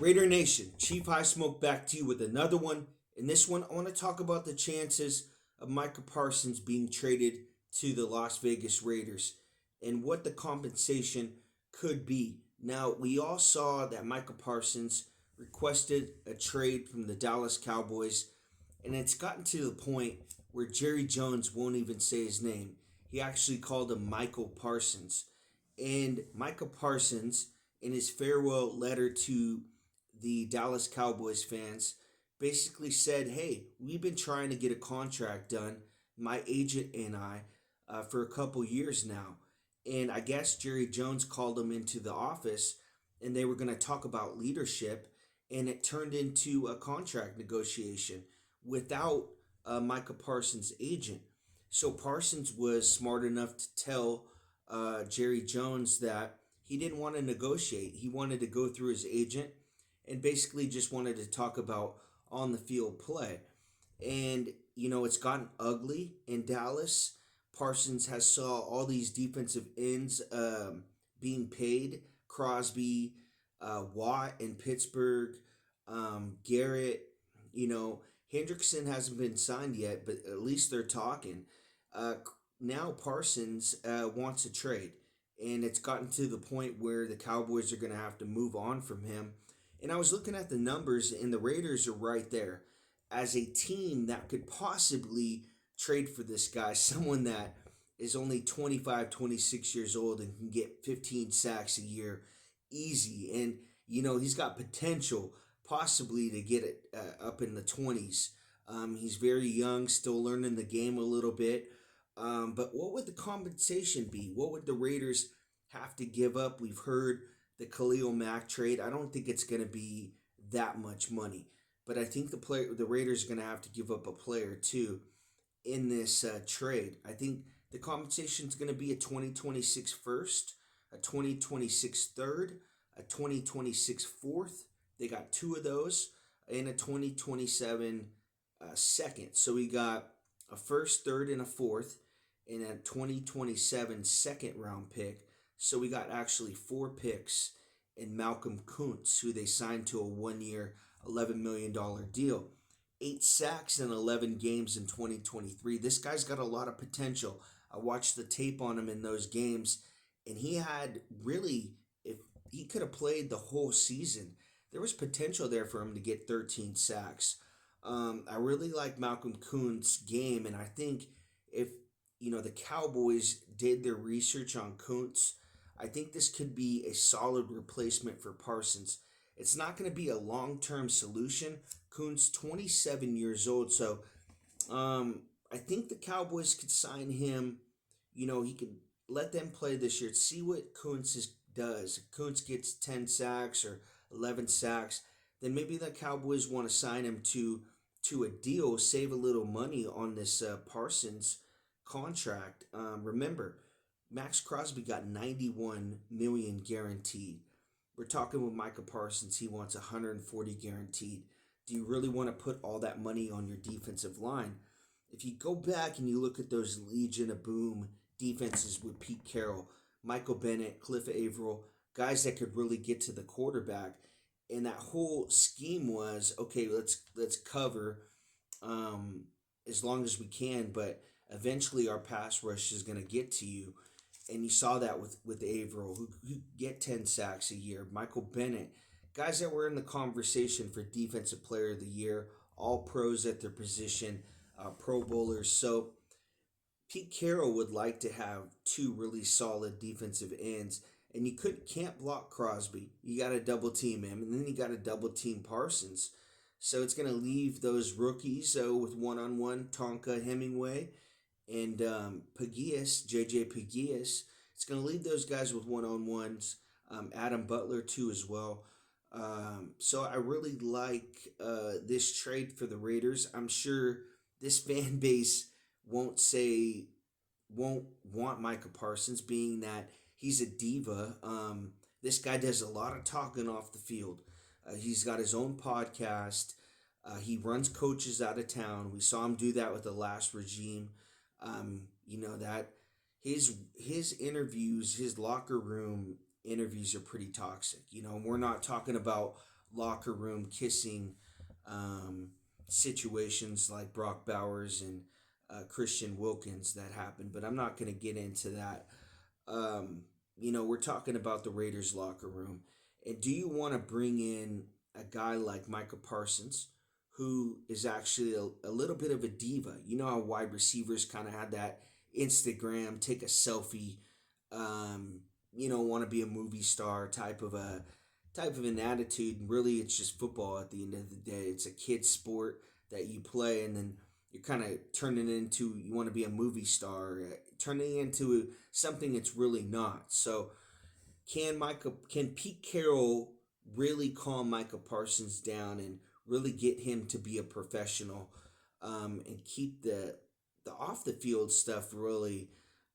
Raider Nation, Chief High Smoke back to you with another one. In this one, I want to talk about the chances of Micah Parsons being traded to the Las Vegas Raiders and what the compensation could be. Now, we all saw that Micah Parsons requested a trade from the Dallas Cowboys, and it's gotten to the point where Jerry Jones won't even say his name. He actually called him Michael Parsons. And Micah Parsons, in his farewell letter to the Dallas Cowboys fans, basically said, "Hey, we've been trying to get a contract done, my agent and I, for a couple years now." And I guess Jerry Jones called him into the office and they were going to talk about leadership. And it turned into a contract negotiation without Micah Parsons' agent. So Parsons was smart enough to tell Jerry Jones that he didn't want to negotiate. He wanted to go through his agent and basically just wanted to talk about on the field play. And, it's gotten ugly in Dallas. Parsons has saw all these defensive ends being paid. Crosby, Watt in Pittsburgh, Garrett, you know, Hendrickson hasn't been signed yet, but at least they're talking. Uh, Now Parsons wants a trade, and it's gotten to the point where the Cowboys are going to have to move on from him. And I was looking at the numbers, and the Raiders are right there as a team that could possibly trade for this guy, someone that is only 25, 26 years old and can get 15 sacks a year easy. And, he's got potential possibly to get it up in the 20s. He's very young, still learning the game a little bit. But what would the compensation be? What would the Raiders have to give up? We've heard the Khalil Mack trade. I don't think it's going to be that much money, but I think the Raiders are going to have to give up a player too in this trade. I think the compensation is going to be a 2026 first, a 2026 third, a 2026 fourth. They got two of those, and a 2027 second. So we got a first, third, and a fourth, and a 2027 second round pick. So we got actually four picks in Malcolm Kuntz, who they signed to a 1 year, $11 million deal. 8 sacks in 11 games in 2023. This guy's got a lot of potential. I watched the tape on him in those games, and he had really, if he could have played the whole season, there was potential there for him to get 13 sacks. I really like Malcolm Kuntz's game, and I think if the Cowboys did their research on Kuntz, I think this could be a solid replacement for Parsons. It's not going to be a long-term solution. Kuntz 27 years old, so I think the Cowboys could sign him. He could let them play this year. See what does. If Kuntz gets 10 sacks or 11 sacks, then maybe the Cowboys want to sign him to a deal, save a little money on this Parsons contract. Remember, Max Crosby got 91 million guaranteed. We're talking with Micah Parsons. He wants 140 guaranteed. Do you really want to put all that money on your defensive line? If you go back and you look at those Legion of Boom defenses with Pete Carroll, Michael Bennett, Cliff Averill, guys that could really get to the quarterback, and that whole scheme was okay. Let's cover as long as we can, but eventually our pass rush is going to get to you. And you saw that with Averill, who get 10 sacks a year. Michael Bennett, guys that were in the conversation for Defensive Player of the Year, all pros at their position, Pro Bowlers. So Pete Carroll would like to have two really solid defensive ends, and you can't block Crosby. You got to double team him, and then you got to double team Parsons. So it's going to leave those rookies with one-on-one, Tonka, Hemingway, and JJ Pegues. It's going to leave those guys with one-on-ones. Adam Butler too as well. So I really like this trade for the Raiders. I'm sure this fan base won't want Micah Parsons, being that he's a diva. This guy does a lot of talking off the field. He's got his own podcast. He runs coaches out of town. We saw him do that with the last regime. That his interviews, his locker room interviews are pretty toxic. We're not talking about locker room kissing um, situations like Brock Bowers and Christian Wilkins that happened, but I'm not going to get into that. We're talking about the Raiders locker room. And do you want to bring in a guy like Micah Parsons, who is actually a little bit of a diva? You know how wide receivers kind of had that Instagram, take a selfie, want to be a movie star type of an attitude. And really, it's just football at the end of the day. It's a kid sport that you play, and then you're kind of turning it into, you want to be a movie star, turning it into something it's really not. So can Pete Carroll really calm Micah Parsons down and really get him to be a professional, and keep the off the field stuff really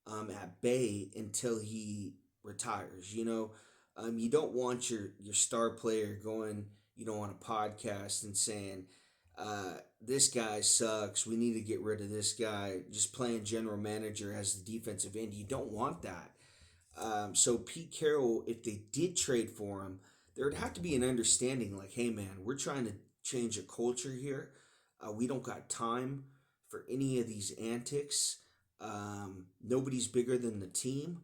at bay until he retires? You don't want your star player going, on a podcast and saying, this guy sucks. We need to get rid of this guy. Just playing general manager as the defensive end. You don't want that. So Pete Carroll, if they did trade for him, there would have to be an understanding like, hey man, we're trying to change a culture here. We don't got time for any of these antics. Nobody's bigger than the team.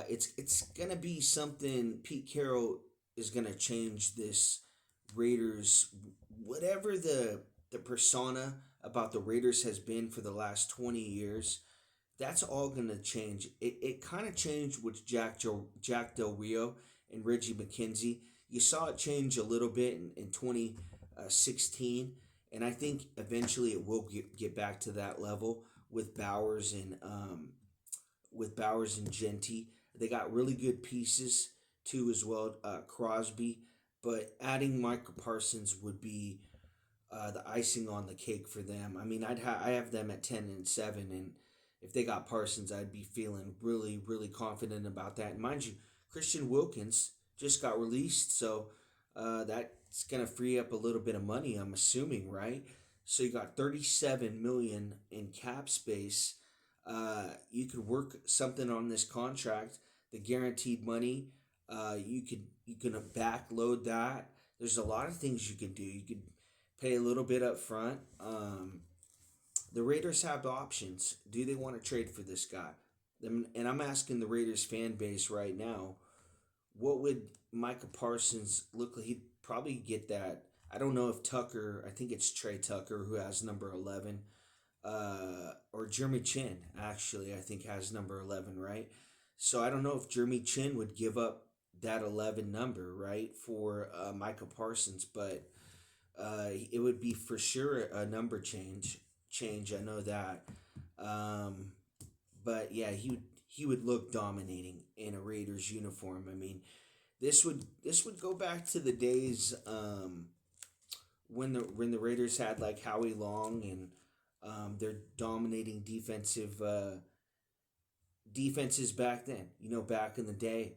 It's gonna be something. Pete Carroll is gonna change this Raiders, whatever the persona about the Raiders has been for the last 20 years. That's all gonna change. It kind of changed with Jack Del Rio and Reggie McKenzie. You saw it change a little bit in 2016, and I think eventually it will get back to that level with Bowers and Genty. They got really good pieces too as well. Crosby, but adding Michael Parsons would be the icing on the cake for them. I mean, I have them at 10-7, and if they got Parsons, I'd be feeling really really confident about that. And mind you, Christian Wilkins just got released, so that's gonna free up a little bit of money, I'm assuming, right? So you got 37 million in cap space. You could work something on this contract, the guaranteed money. You can backload that. There's a lot of things you can do. You could pay a little bit up front. The Raiders have options. Do they want to trade for this guy? And I'm asking the Raiders fan base right now, what would Micah Parsons look like? He'd probably get that. I don't know if Tucker, I think it's Trey Tucker who has number 11, or Jeremy Chin, actually, I think has number 11, right? So I don't know if Jeremy Chin would give up that 11 number, right, for Micah Parsons, but it would be for sure a number change. I know that. But yeah, he would look dominating in a Raiders uniform. I mean, this would go back to the days, when the Raiders had like Howie Long, and they're dominating defenses back then. Back in the day.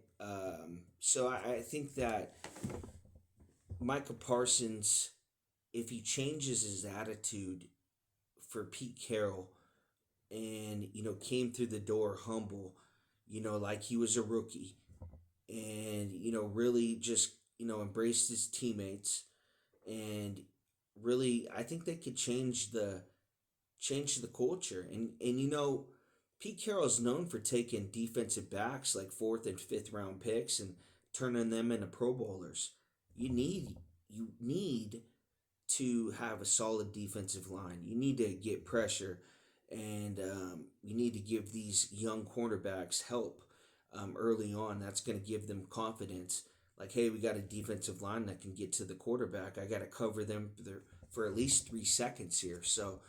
So I think that Micah Parsons, if he changes his attitude for Pete Carroll, and came through the door humble, like he was a rookie, and really just embraced his teammates, and really, I think they could change the culture. And Pete Carroll's known for taking defensive backs like fourth and fifth round picks and turning them into Pro Bowlers. You need to have a solid defensive line. You need to get pressure, and you need to give these young cornerbacks help early on. That's going to give them confidence. Like, hey, we got a defensive line that can get to the quarterback. I got to cover them for at least 3 seconds here. So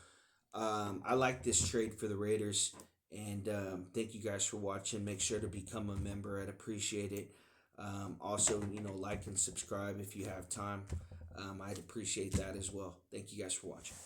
I like this trade for the Raiders. And thank you guys for watching. Make sure to become a member. I'd appreciate it. Also, like and subscribe if you have time. I'd appreciate that as well. Thank you guys for watching.